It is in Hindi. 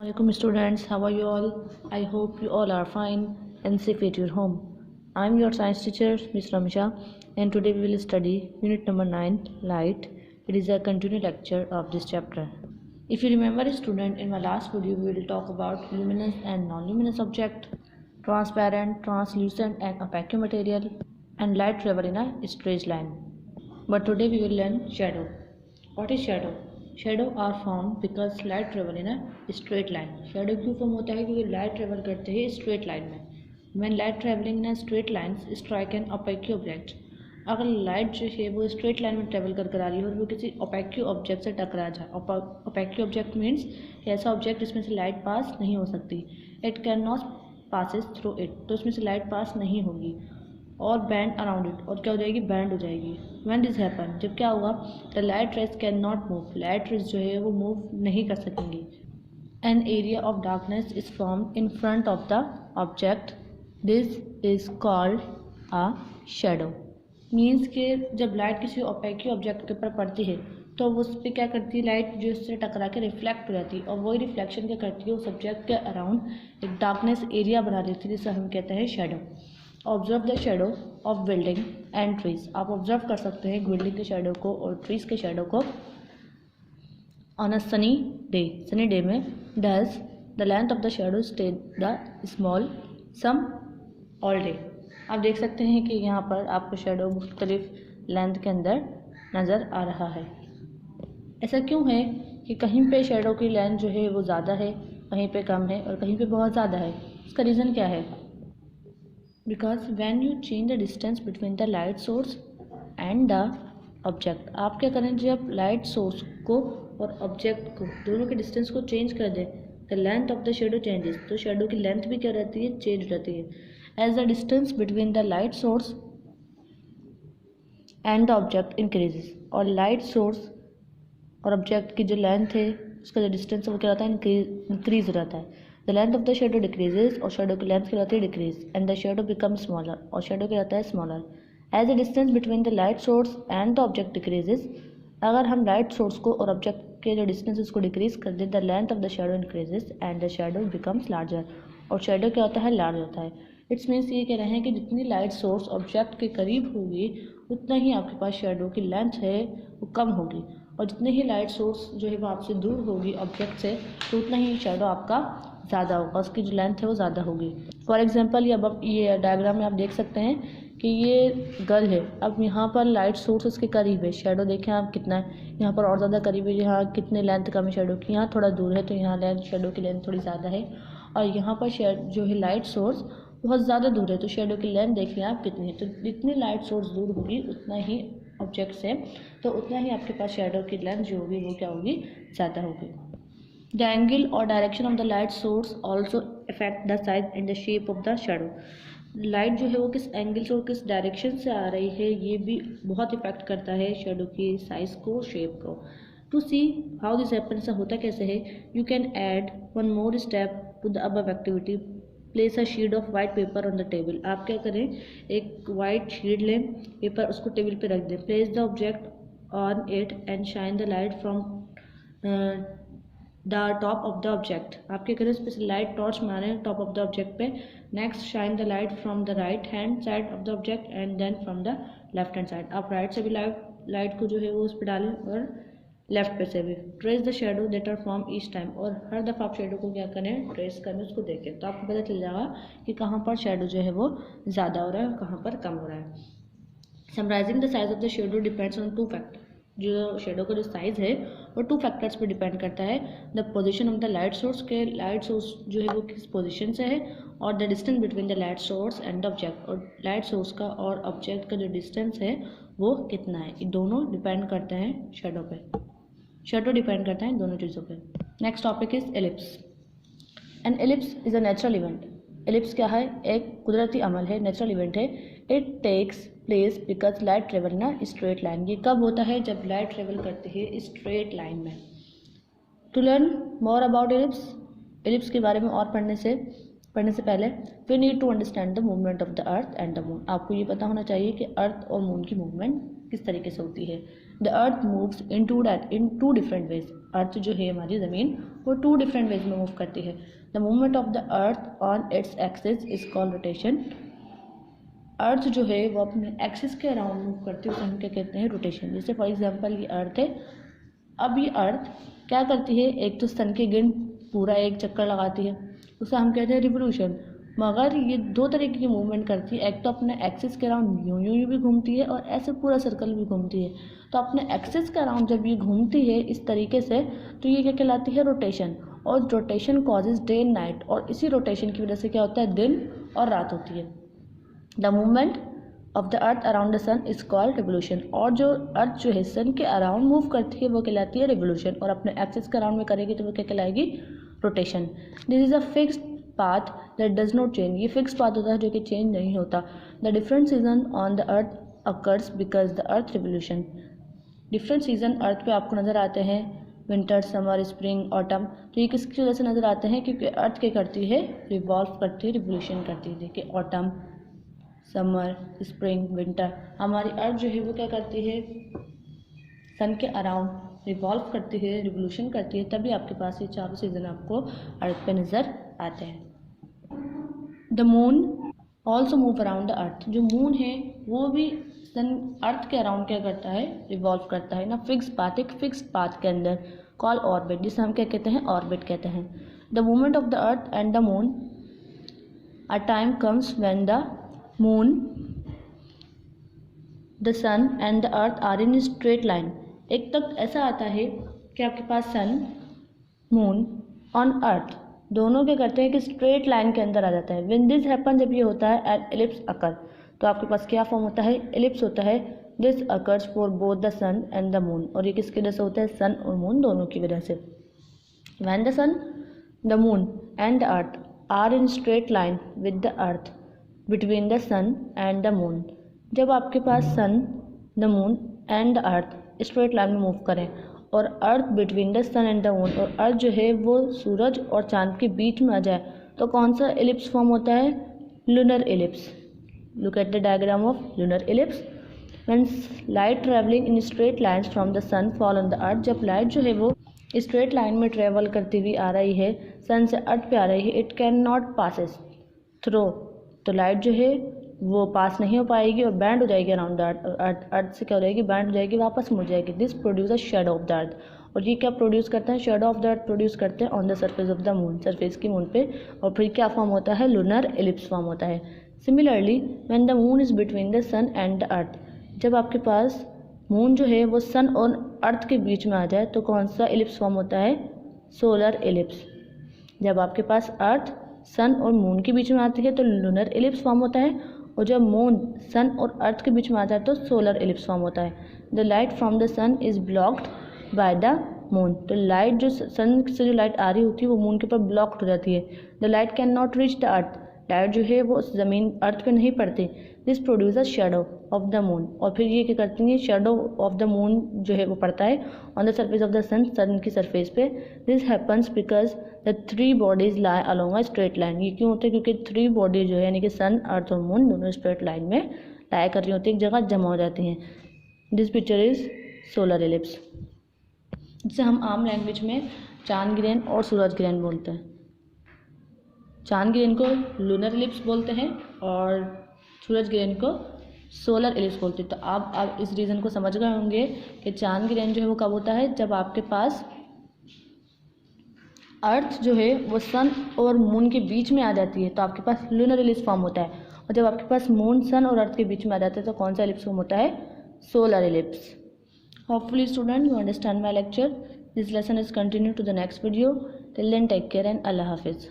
Welcome students, how are you all? I hope you all are fine and safe at your home. I am your science teacher, Ms. Ramsha, and today we will study unit number 9, Light. It is a continued lecture of this chapter. If you remember student, in my last video we will talk about luminous and non-luminous object, transparent, translucent and opaque material, and light travel in a straight line. But today we will learn shadow. What is shadow? Shadow are formed because light travel in a straight line. Shadow क्यों फॉर्म होता है? क्योंकि लाइट ट्रेवल करते हैं स्ट्रेट लाइन में. When light traveling in a straight lines strike an opaque object. अगर लाइट जो है वो स्ट्रेट लाइन में ट्रेवल कर आ रही है और वो किसी opaque ऑब्जेक्ट से टकरा जाए. opaque ऑब्जेक्ट मीन्स ऐसा ऑब्जेक्ट जिसमें से लाइट पास नहीं हो सकती. It can not passes through it, तो उसमें से लाइट पास नहीं होगी. और बैंड अराउंड इट, और क्या हो जाएगी? बैंड हो जाएगी. व्हेन दिस हैपन, जब क्या होगा? The light rays can not move, light rays जो है वो मूव नहीं कर सकेंगी. An area of darkness is formed in front of the object, this is called a shadow. Means के जब लाइट किसी ओपेक ऑब्जेक्ट के ऊपर पड़ती है तो उस पर क्या करती है? लाइट जो इससे टकरा के रिफ्लेक्ट हो जाती है, और वही रिफ्लेक्शन क्या करती है? उस ऑब्जेक्ट के अराउंड एक डार्कनेस एरिया बना लेती है, जिसे हम कहते हैं shadow. Observe the shadow of building and trees. आप ऑब्जर्व कर सकते हैं बिल्डिंग के शेडो को और ट्रीज के शेडो को. ऑन अ सनी डे में does the length of the shadow stay the small some all day. आप देख सकते हैं कि यहाँ पर आपको शेडो मुख्तलिफ लेंथ के अंदर नज़र आ रहा है. ऐसा क्यों है कि कहीं पे शेडो की लेंथ जो है वो ज़्यादा है, कहीं पे कम है और कहीं पे बहुत ज़्यादा है? इसका रीज़न क्या है? Because when you change the distance between the light source and the object. आप क्या करें? जब लाइट सोर्स को और ऑब्जेक्ट को दोनों के डिस्टेंस को चेंज कर दें, the length of the shadow changes, तो शेडो की लेंथ भी क्या रहती है? चेंज हो जाती है. As the distance between the light source and the object increases, और लाइट सोर्स और ऑब्जेक्ट की जो लेंथ है उसका जो डिस्टेंस है वो क्या रहता है? इंक्रीज हो जाता है. The length of the shadow decreases, और शेडो की लेंथ क्या रहती है? Decrease. And the shadow become smaller, और शेडो क्या रहता है? Smaller. As the distance between the light source and the object decreases, अगर हम लाइट सोर्स को और ऑब्जेक्ट के जो डिस्टेंस उसको डिक्रीज कर दें, the length of the shadow increases and the shadow becomes larger, और शेडो क्या होता है? लार्ज होता है. इट्स मीन्स ये कह रहे हैं कि जितनी लाइट सोर्स ऑब्जेक्ट के करीब होगी उतना ही आपके पास शेडो की लेंथ है वो कम होगी, और जितने ही लाइट सोर्स जो है वो आपसे दूर होगी ऑब्जेक्ट से, तो उतना ही शेडो आपका ज़्यादा होगा, उसकी जो लेंथ है वो ज़्यादा होगी. फॉर एग्जांपल ये डायग्राम में आप देख सकते हैं कि ये गर्ल है. अब यहाँ पर लाइट सोर्स उसके करीब है, शेडो देखें आप कितना है. यहाँ पर और ज़्यादा करीब है, यहाँ कितने लेंथ कम है शेडो की. यहाँ थोड़ा दूर है तो यहाँ लेंथ शेडो की लेंथ थोड़ी ज़्यादा है, और यहाँ पर जो है लाइट सोर्स बहुत ज़्यादा दूर है, तो शेडो की लेंथ देखिए आप कितनी है. तो जितनी लाइट सोर्स दूर होगी उतना ही ऑब्जेक्ट से, तो उतना ही आपके पास शेडो की लेंथ जो होगी वो क्या होगी? ज़्यादा होगी. द एंगल और direction of the light source also affect the size and the shape of the shadow. Light जो है वो किस एंगल से और किस डायरेक्शन से आ रही है ये भी बहुत इफेक्ट करता है शेडो की साइज को, शेप को. To see how this happens, ऐसा होता कैसे है? You can add one more step to the above activity. Place a sheet of white paper on the table. आप क्या करें? एक वाइट शीट लें, पेपर उसको टेबल पे रख दें. Place the object on it and shine the light from the top of the object. आप क्या करें? उस पर लाइट टॉर्च मारें टॉप ऑफ द ऑब्जेक्ट पे. Next shine the light from the right hand side of the object and then from the left hand side. आप राइट से भी लाइट को जो है वो उस पर डालें और लेफ्ट पे से भी. Trace the shadow that are form each time, और हर दफ़ा आप शेडो को क्या करें? ट्रेस करें, उसको देखें, तो आपको पता चल जाएगा कि कहाँ पर शेडो जो है वो ज़्यादा हो रहा है और कहाँ पर कम हो रहा है. Summarising the size of the shadow depends on 2 factor. जो शेडो का जो साइज़ है वो 2 फैक्टर्स पे डिपेंड करता है. The position of the light source, के लाइट सोर्स जो है वो किस पोजीशन से है, और the distance between the light source and the object, और लाइट सोर्स का और ऑब्जेक्ट का जो डिस्टेंस है वो कितना है. ये दोनों डिपेंड करते हैं शेडो पे. शेडो डिपेंड करता है इन दोनों चीज़ों पे. Next topic is eclipse. An eclipse is a natural event. Eclipse क्या है? एक कुदरती अमल है, नेचुरल इवेंट है. It takes place because light travel in a straight line. ये कब होता है? जब लाइट ट्रेवल करती है स्ट्रेट लाइन में. To learn more about eclipse, eclipse के बारे में और पढ़ने से पहले we need to understand the movement of the earth and the moon. आपको ये पता होना चाहिए कि अर्थ और मून की मूवमेंट किस तरीके से होती है. The earth moves in two different ways. Earth जो है हमारी ज़मीन वो 2 डिफरेंट वेज में मूव करती है। The movement of the earth on its axis is called rotation. Earth जो है वो अपने एक्सिस के अराउंड मूव करती है, उसे हम क्या कहते हैं, रोटेशन। जैसे फॉर एग्जांपल ये अर्थ है, अब ये अर्थ क्या करती है, एक तो सन के गिर्द पूरा एक चक्कर लगाती है, उसे हम कहते हैं रिवोल्यूशन। मगर ये 2 तरीके की मूवमेंट करती है, एक तो अपने एक्सिस के अराउंड यूं यूं भी घूमती है और ऐसे पूरा सर्कल भी घूमती है। तो अपने एक्सिस के अराउंड जब ये घूमती है इस तरीके से तो ये क्या कहलाती है, रोटेशन। और rotation causes day and night, और इसी रोटेशन की वजह से क्या होता है, दिन और रात होती है। The movement of the earth around the sun is called revolution. और जो अर्थ जो है सन के अराउंड मूव करती है वो कहलाती है रिवोल्यूशन, और अपने एक्सिस के अराउंड में करेगी तो वो क्या कहलाएगी, rotation. This is a fixed path that does not change. ये फिक्स पाथ होता है जो कि चेंज नहीं होता। The different season on the earth occurs because the earth revolution. Different season earth पे आपको नज़र आते हैं, विंटर, समर, स्प्रिंग, ऑटम। तो ये किसकी वजह से नज़र आते हैं, क्योंकि अर्थ क्या करती है, रिवॉल्व करती है, रिवोल्यूशन करती है। देखिए ऑटम, समर, स्प्रिंग, विंटर, हमारी अर्थ जो है वो क्या करती है, सन के अराउंड रिवॉल्व करती है, रिवोल्यूशन करती है, तभी आपके पास ये 4 सीजन आपको अर्थ पे नज़र आते हैं। The moon also move around the earth. जो मून है वो भी सन अर्थ के अराउंड क्या करता है, रिवॉल्व करता है ना, फिक्स पाथ, एक फिक्स पाथ के अंदर, कॉल ऑर्बिट, जिसे हम क्या कहते हैं, ऑर्बिट कहते हैं। The movement of the earth and the moon, a time comes when the moon, the sun and the earth are in straight line. एक तक ऐसा आता है कि आपके पास सन, मून ऑन अर्थ दोनों क्या करते हैं कि स्ट्रेट लाइन के अंदर आ जाता है। व्हेन दिस हैपन, जब ये होता है, एन एलिप्स अकर, तो आपके पास क्या फॉर्म होता है, एलिप्स होता है। This occurs for both the sun and the moon, और ये किसकी वजह से होता है, सन और मून दोनों की वजह से। When the sun, the moon and the earth are in straight line with the earth between the sun and the moon. जब आपके पास sun, the moon and the earth straight line में मूव करें और earth between the sun and the moon, और अर्थ जो है वो सूरज और चांद के बीच में आ जाए, तो कौन सा एलिप्स फॉर्म होता है, lunar eclipse. Look at the diagram of lunar eclipse. When light travelling in straight lines from the sun fall on the earth, जब लाइट जो है वो स्ट्रेट लाइन में ट्रेवल करती हुई आ रही है, सन से अर्थ पे आ रही है, it can not passes through, तो लाइट जो है वो पास नहीं हो पाएगी और बैंड हो जाएगी अराउंड द अर्थ। अर्थ से क्या हो जाएगी, बैंड हो जाएगी, वापस मुड़ जाएगी। This produce a shadow of the अर्थ, और ये क्या प्रोड्यूस करते हैं, shadow of the earth produce करते हैं on the surface of the moon, surface की मून पे, और फिर क्या फॉर्म होता है, लूनर एलिप्स फॉर्म होता है। Similarly when the moon is between the sun and the earth, जब आपके पास मून जो है वो सन और अर्थ के बीच में आ जाए तो कौन सा एलिप्स फॉर्म होता है, सोलर एलिप्स। जब आपके पास अर्थ, सन और मून के बीच में आती है तो लूनर एलिप्स फॉर्म होता है, और जब मून, सन और अर्थ के बीच में आ जाए तो सोलर एलिप्स फॉर्म होता है। The light from the sun is blocked by the moon, तो लाइट जो सन से जो लाइट आ रही होती है वो मून के ऊपर ब्लॉक्ड हो जाती है। The light can not reach the earth, light जो है वो ज़मीन अर्थ पे नहीं पड़ती। This produce shadow of the moon, और फिर ये क्या करती है, शेडो ऑफ द मून जो है वो पड़ता है on the surface of the sun, sun की सरफेस पे। This happens because the 3 bodies lie along a straight line. ये क्यों होता है, क्योंकि 3 बॉडी जो है यानी कि सन, अर्थ और मून दोनों स्ट्रेट लाइन में लाई कर रही होती है, एक जगह जमा हो जाती हैं। This picture is solar ellipse, जिसे हम आम लैंग्वेज में चांद ग्रहण और सूरज ग्रहण बोलते हैं। चांद ग्रहण को लूनर एलिप्स बोलते हैं और सूरज ग्रहण को सोलर एलिप्स बोलते हैं। तो आप इस रीज़न को समझ गए होंगे कि चांद ग्रहण जो है वो कब होता है, जब आपके पास अर्थ जो है वो सन और मून के बीच में आ जाती है तो आपके पास लूनर एलिप्स फॉर्म होता है, और जब आपके पास मून, सन और अर्थ के बीच में आ जाता है तो कौन सा एलिप्स फॉर्म होता है, solar ellipse. Hopefully student you understand my lecture. This lesson is continued to the next video. Till then take care and Allah Hafiz.